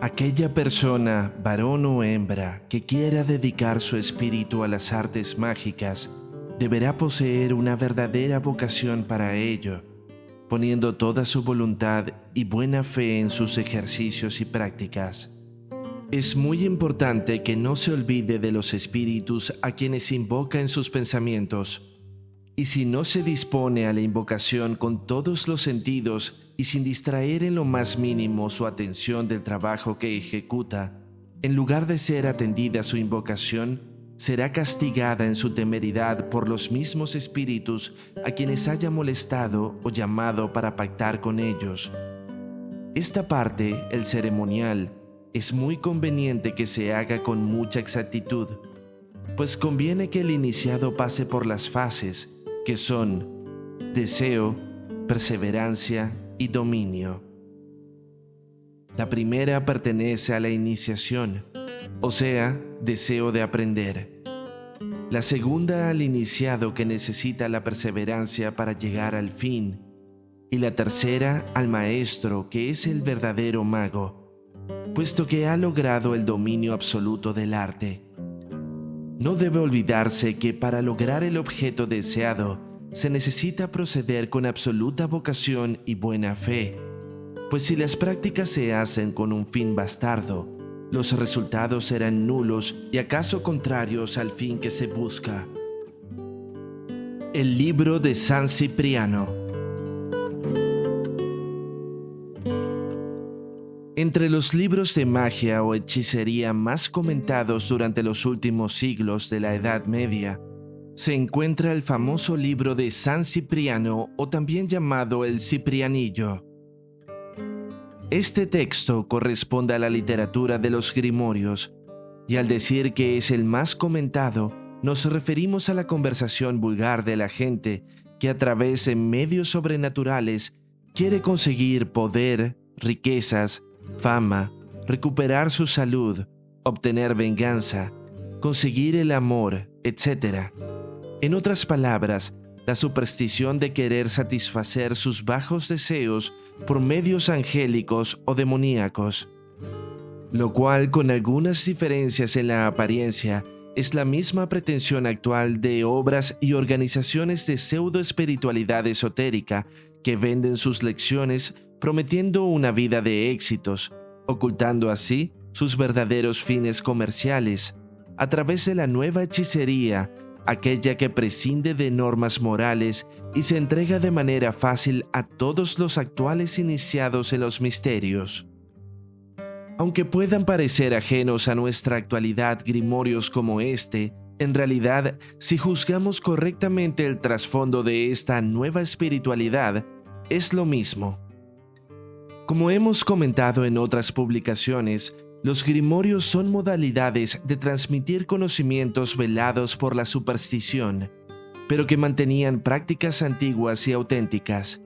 Aquella persona, varón o hembra, que quiera dedicar su espíritu a las artes mágicas, deberá poseer una verdadera vocación para ello, poniendo toda su voluntad y buena fe en sus ejercicios y prácticas. Es muy importante que no se olvide de los espíritus a quienes invoca en sus pensamientos, y si no se dispone a la invocación con todos los sentidos y sin distraer en lo más mínimo su atención del trabajo que ejecuta, en lugar de ser atendida su invocación, será castigada en su temeridad por los mismos espíritus a quienes haya molestado o llamado para pactar con ellos. Esta parte, el ceremonial, es muy conveniente que se haga con mucha exactitud, pues conviene que el iniciado pase por las fases, que son deseo, perseverancia y dominio. La primera pertenece a la iniciación, o sea, deseo de aprender. La segunda al iniciado que necesita la perseverancia para llegar al fin. Y la tercera al maestro que es el verdadero mago, puesto que ha logrado el dominio absoluto del arte. No debe olvidarse que para lograr el objeto deseado se necesita proceder con absoluta vocación y buena fe, pues si las prácticas se hacen con un fin bastardo, los resultados serán nulos y acaso contrarios al fin que se busca. El libro de San Cipriano. Entre los libros de magia o hechicería más comentados durante los últimos siglos de la Edad Media, se encuentra el famoso libro de San Cipriano, o también llamado el Ciprianillo. Este texto corresponde a la literatura de los grimorios, y al decir que es el más comentado, nos referimos a la conversación vulgar de la gente que a través de medios sobrenaturales quiere conseguir poder, riquezas, fama, recuperar su salud, obtener venganza, conseguir el amor, etc. En otras palabras, la superstición de querer satisfacer sus bajos deseos por medios angélicos o demoníacos, lo cual, con algunas diferencias en la apariencia, es la misma pretensión actual de obras y organizaciones de pseudo-espiritualidad esotérica que venden sus lecciones prometiendo una vida de éxitos, ocultando así sus verdaderos fines comerciales, a través de la nueva hechicería, aquella que prescinde de normas morales y se entrega de manera fácil a todos los actuales iniciados en los misterios. Aunque puedan parecer ajenos a nuestra actualidad grimorios como este, en realidad, si juzgamos correctamente el trasfondo de esta nueva espiritualidad, es lo mismo. Como hemos comentado en otras publicaciones, los grimorios son modalidades de transmitir conocimientos velados por la superstición, pero que mantenían prácticas antiguas y auténticas.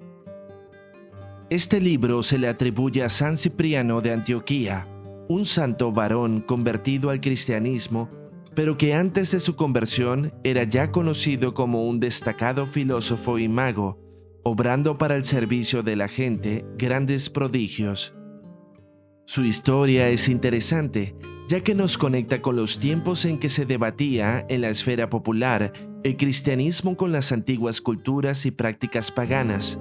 Este libro se le atribuye a San Cipriano de Antioquía, un santo varón convertido al cristianismo, pero que antes de su conversión era ya conocido como un destacado filósofo y mago, obrando para el servicio de la gente grandes prodigios. Su historia es interesante, ya que nos conecta con los tiempos en que se debatía en la esfera popular el cristianismo con las antiguas culturas y prácticas paganas.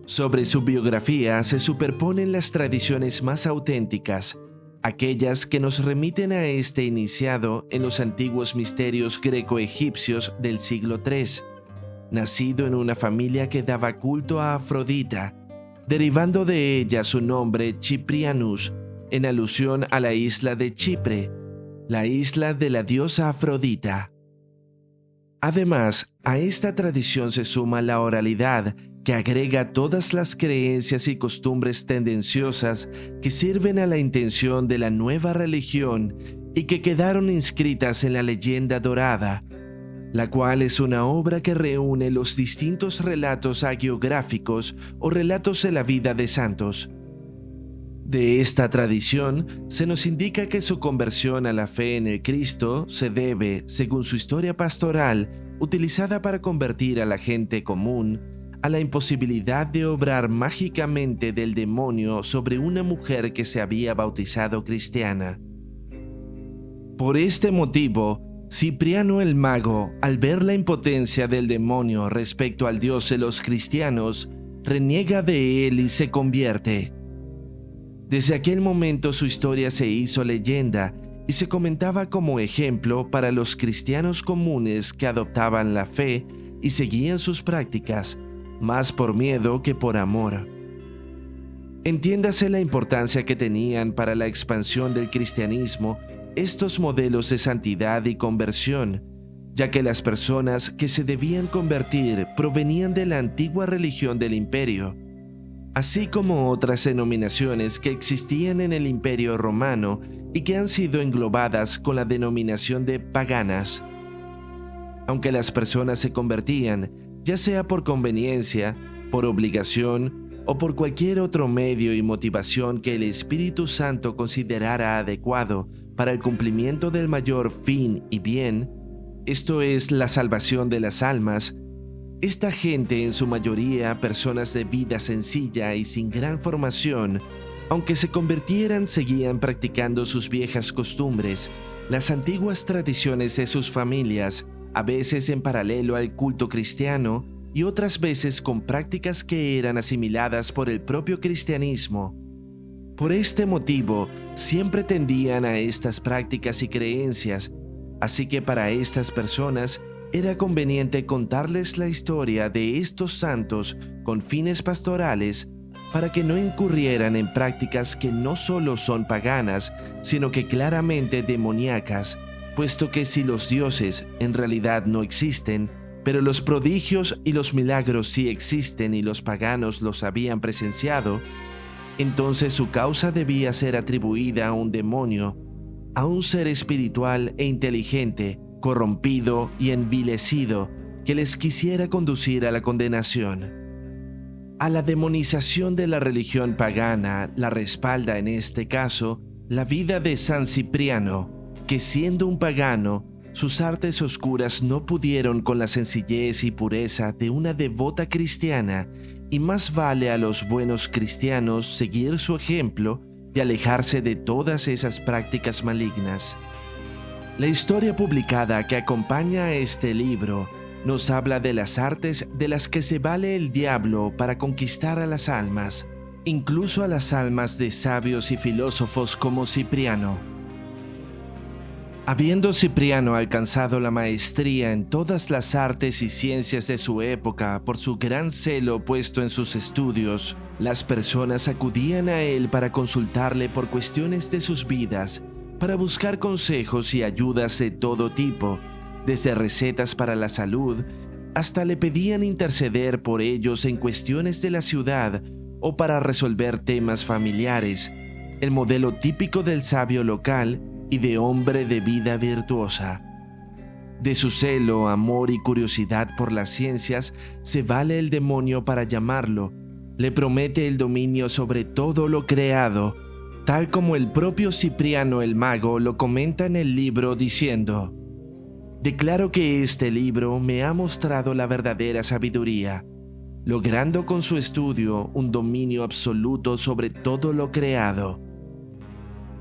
Sobre su biografía se superponen las tradiciones más auténticas, aquellas que nos remiten a este iniciado en los antiguos misterios greco-egipcios del siglo III, nacido en una familia que daba culto a Afrodita, derivando de ella su nombre Ciprianus, en alusión a la isla de Chipre, la isla de la diosa Afrodita. Además, a esta tradición se suma la oralidad, que agrega todas las creencias y costumbres tendenciosas que sirven a la intención de la nueva religión y que quedaron inscritas en la leyenda dorada, la cual es una obra que reúne los distintos relatos hagiográficos o relatos de la vida de santos. De esta tradición se nos indica que su conversión a la fe en el Cristo se debe, según su historia pastoral, utilizada para convertir a la gente común, a la imposibilidad de obrar mágicamente del demonio sobre una mujer que se había bautizado cristiana. Por este motivo, Cipriano el Mago, al ver la impotencia del demonio respecto al Dios de los cristianos, reniega de él y se convierte. Desde aquel momento su historia se hizo leyenda y se comentaba como ejemplo para los cristianos comunes que adoptaban la fe y seguían sus prácticas, más por miedo que por amor. Entiéndase la importancia que tenían para la expansión del cristianismo estos modelos de santidad y conversión, ya que las personas que se debían convertir provenían de la antigua religión del imperio, así como otras denominaciones que existían en el Imperio Romano y que han sido englobadas con la denominación de paganas. Aunque las personas se convertían, ya sea por conveniencia, por obligación o por cualquier otro medio y motivación que el Espíritu Santo considerara adecuado para el cumplimiento del mayor fin y bien, esto es la salvación de las almas, esta gente, en su mayoría personas de vida sencilla y sin gran formación, aunque se convirtieran, seguían practicando sus viejas costumbres, las antiguas tradiciones de sus familias, a veces en paralelo al culto cristiano y otras veces con prácticas que eran asimiladas por el propio cristianismo. Por este motivo, siempre tendían a estas prácticas y creencias, así que para estas personas era conveniente contarles la historia de estos santos con fines pastorales para que no incurrieran en prácticas que no solo son paganas, sino que claramente demoníacas, puesto que si los dioses en realidad no existen, pero los prodigios y los milagros sí existen y los paganos los habían presenciado, entonces su causa debía ser atribuida a un demonio, a un ser espiritual e inteligente, corrompido y envilecido, que les quisiera conducir a la condenación. A la demonización de la religión pagana la respalda en este caso la vida de San Cipriano, que siendo un pagano, sus artes oscuras no pudieron con la sencillez y pureza de una devota cristiana, y más vale a los buenos cristianos seguir su ejemplo y alejarse de todas esas prácticas malignas. La historia publicada que acompaña a este libro nos habla de las artes de las que se vale el diablo para conquistar a las almas, incluso a las almas de sabios y filósofos como Cipriano. Habiendo Cipriano alcanzado la maestría en todas las artes y ciencias de su época por su gran celo puesto en sus estudios, las personas acudían a él para consultarle por cuestiones de sus vidas, para buscar consejos y ayudas de todo tipo, desde recetas para la salud, hasta le pedían interceder por ellos en cuestiones de la ciudad o para resolver temas familiares, el modelo típico del sabio local y de hombre de vida virtuosa. De su celo, amor y curiosidad por las ciencias se vale el demonio para llamarlo. Le promete el dominio sobre todo lo creado, tal como el propio Cipriano el Mago lo comenta en el libro diciendo: «Declaro que este libro me ha mostrado la verdadera sabiduría, logrando con su estudio un dominio absoluto sobre todo lo creado».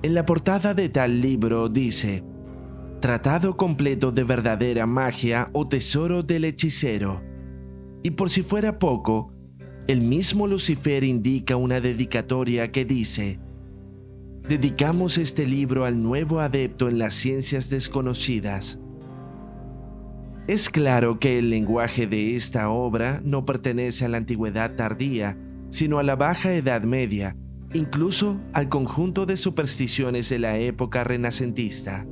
En la portada de tal libro dice: «Tratado completo de verdadera magia o tesoro del hechicero». Y por si fuera poco, el mismo Lucifer indica una dedicatoria que dice: «Dedicamos este libro al nuevo adepto en las ciencias desconocidas». Es claro que el lenguaje de esta obra no pertenece a la antigüedad tardía, sino a la Baja Edad Media, incluso al conjunto de supersticiones de la época renacentista.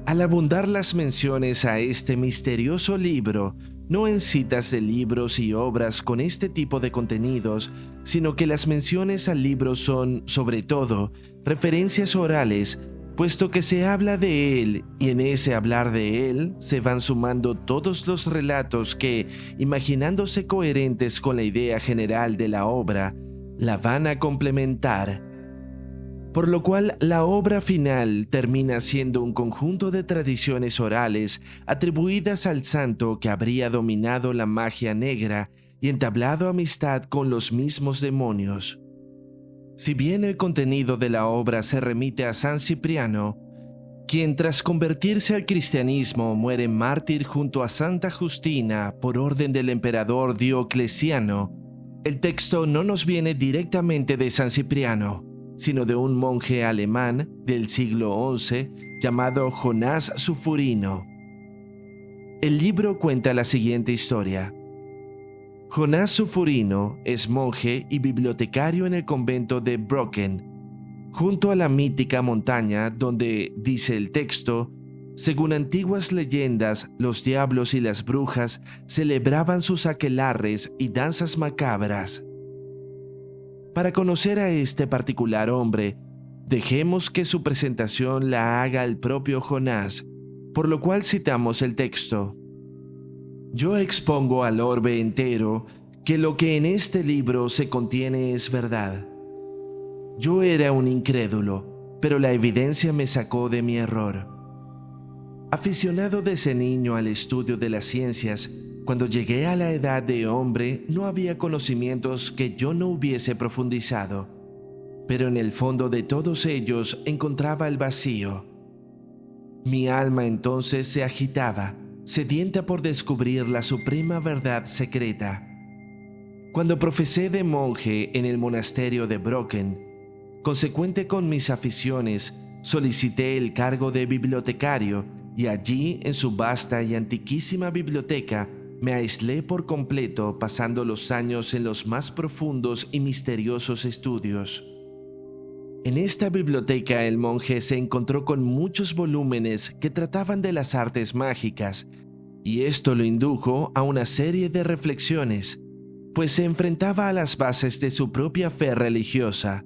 Al abundar las menciones a este misterioso libro, no en citas de libros y obras con este tipo de contenidos, sino que las menciones al libro son, sobre todo, referencias orales, puesto que se habla de él y en ese hablar de él se van sumando todos los relatos que, imaginándose coherentes con la idea general de la obra, la van a complementar. por lo cual la obra final termina siendo un conjunto de tradiciones orales atribuidas al santo que habría dominado la magia negra y entablado amistad con los mismos demonios. Si bien el contenido de la obra se remite a San Cipriano, quien tras convertirse al cristianismo muere mártir junto a Santa Justina por orden del emperador Diocleciano, el texto no nos viene directamente de San Cipriano, sino de un monje alemán del siglo XI llamado Jonás Sufurino. El libro cuenta la siguiente historia. Jonás Sufurino es monje y bibliotecario en el convento de Brocken, junto a la mítica montaña donde, dice el texto, según antiguas leyendas, los diablos y las brujas celebraban sus aquelarres y danzas macabras. Para conocer a este particular hombre, dejemos que su presentación la haga el propio Jonás, por lo cual citamos el texto. Yo expongo al orbe entero que lo que en este libro se contiene es verdad. Yo era un incrédulo, pero la evidencia me sacó de mi error. Aficionado desde niño al estudio de las ciencias, cuando llegué a la edad de hombre no había conocimientos que yo no hubiese profundizado, pero en el fondo de todos ellos encontraba el vacío. Mi alma entonces se agitaba, sedienta por descubrir la suprema verdad secreta. Cuando profesé de monje en el monasterio de Brocken, consecuente con mis aficiones, solicité el cargo de bibliotecario y allí, en su vasta y antiquísima biblioteca, me aislé por completo, pasando los años en los más profundos y misteriosos estudios. En esta biblioteca el monje se encontró con muchos volúmenes que trataban de las artes mágicas, y esto lo indujo a una serie de reflexiones, pues se enfrentaba a las bases de su propia fe religiosa.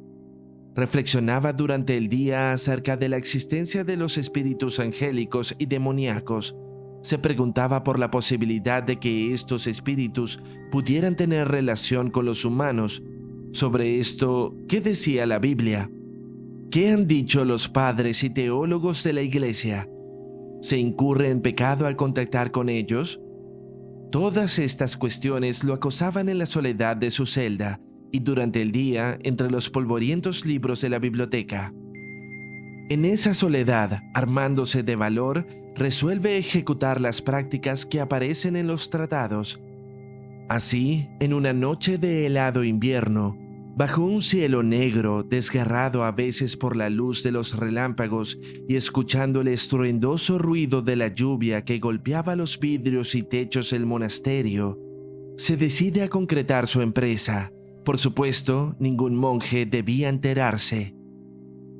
Reflexionaba durante el día acerca de la existencia de los espíritus angélicos y demoníacos. Se preguntaba por la posibilidad de que estos espíritus pudieran tener relación con los humanos. Sobre esto, ¿qué decía la Biblia? ¿Qué han dicho los padres y teólogos de la Iglesia? ¿Se incurre en pecado al contactar con ellos? Todas estas cuestiones lo acosaban en la soledad de su celda y durante el día entre los polvorientos libros de la biblioteca. En esa soledad, armándose de valor, resuelve ejecutar las prácticas que aparecen en los tratados. Así, en una noche de helado invierno, bajo un cielo negro, desgarrado a veces por la luz de los relámpagos y escuchando el estruendoso ruido de la lluvia que golpeaba los vidrios y techos del monasterio, se decide a concretar su empresa. Por supuesto, ningún monje debía enterarse.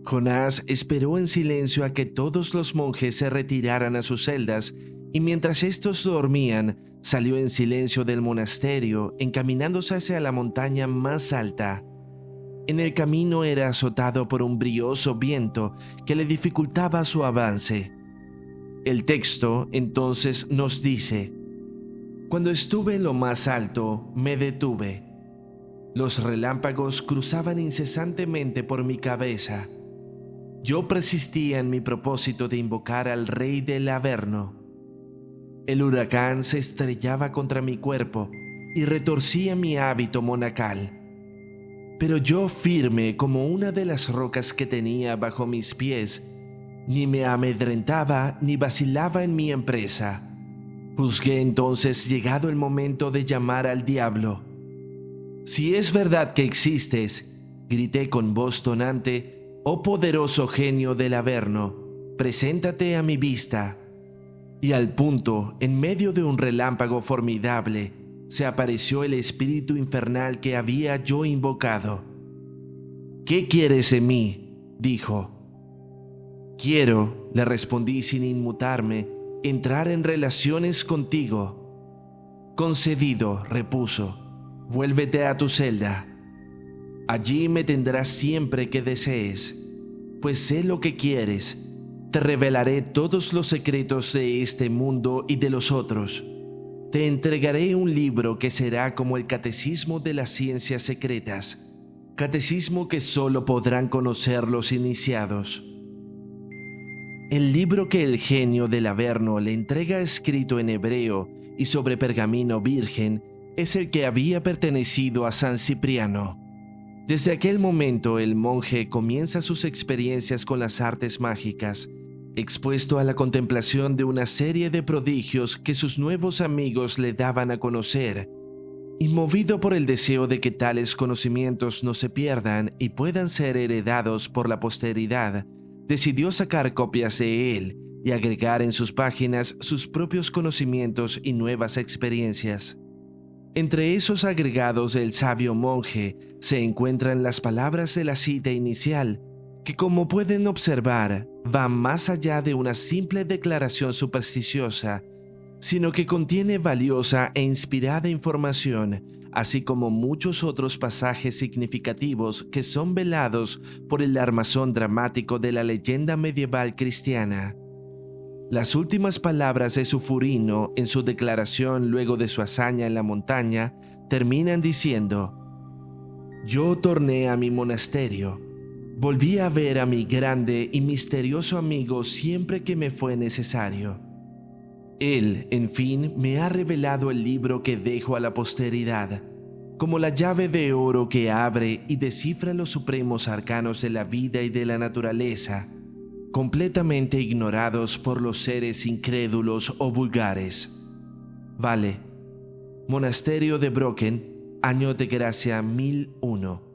Jonás esperó en silencio a que todos los monjes se retiraran a sus celdas y mientras estos dormían, salió en silencio del monasterio, encaminándose hacia la montaña más alta. En el camino era azotado por un brioso viento que le dificultaba su avance. El texto entonces nos dice: Cuando estuve en lo más alto, me detuve. Los relámpagos cruzaban incesantemente por mi cabeza. Yo persistía en mi propósito de invocar al rey del Averno. El huracán se estrellaba contra mi cuerpo y retorcía mi hábito monacal. Pero yo, firme como una de las rocas que tenía bajo mis pies, ni me amedrentaba ni vacilaba en mi empresa. Juzgué entonces llegado el momento de llamar al diablo. Si es verdad que existes, grité con voz tonante, oh poderoso genio del Averno, preséntate a mi vista. Y al punto, en medio de un relámpago formidable, se apareció el espíritu infernal que había yo invocado. ¿Qué quieres de mí?, dijo. Quiero, le respondí sin inmutarme, entrar en relaciones contigo. Concedido, repuso. Vuélvete a tu celda. Allí me tendrás siempre que desees, pues sé lo que quieres. Te revelaré todos los secretos de este mundo y de los otros. Te entregaré un libro que será como el catecismo de las ciencias secretas. Catecismo que solo podrán conocer los iniciados. El libro que el genio del Averno le entrega escrito en hebreo y sobre pergamino virgen es el que había pertenecido a San Cipriano. Desde aquel momento el monje comienza sus experiencias con las artes mágicas, expuesto a la contemplación de una serie de prodigios que sus nuevos amigos le daban a conocer, y movido por el deseo de que tales conocimientos no se pierdan y puedan ser heredados por la posteridad, decidió sacar copias de él y agregar en sus páginas sus propios conocimientos y nuevas experiencias. Entre esos agregados del sabio monje se encuentran las palabras de la cita inicial, que como pueden observar, van más allá de una simple declaración supersticiosa, sino que contiene valiosa e inspirada información, así como muchos otros pasajes significativos que son velados por el armazón dramático de la leyenda medieval cristiana. Las últimas palabras de Sufurino en su declaración luego de su hazaña en la montaña terminan diciendo: «Yo torné a mi monasterio. Volví a ver a mi grande y misterioso amigo siempre que me fue necesario. Él, en fin, me ha revelado el libro que dejo a la posteridad, como la llave de oro que abre y descifra los supremos arcanos de la vida y de la naturaleza, completamente ignorados por los seres incrédulos o vulgares. Vale. Monasterio de Brocken, año de gracia 1001».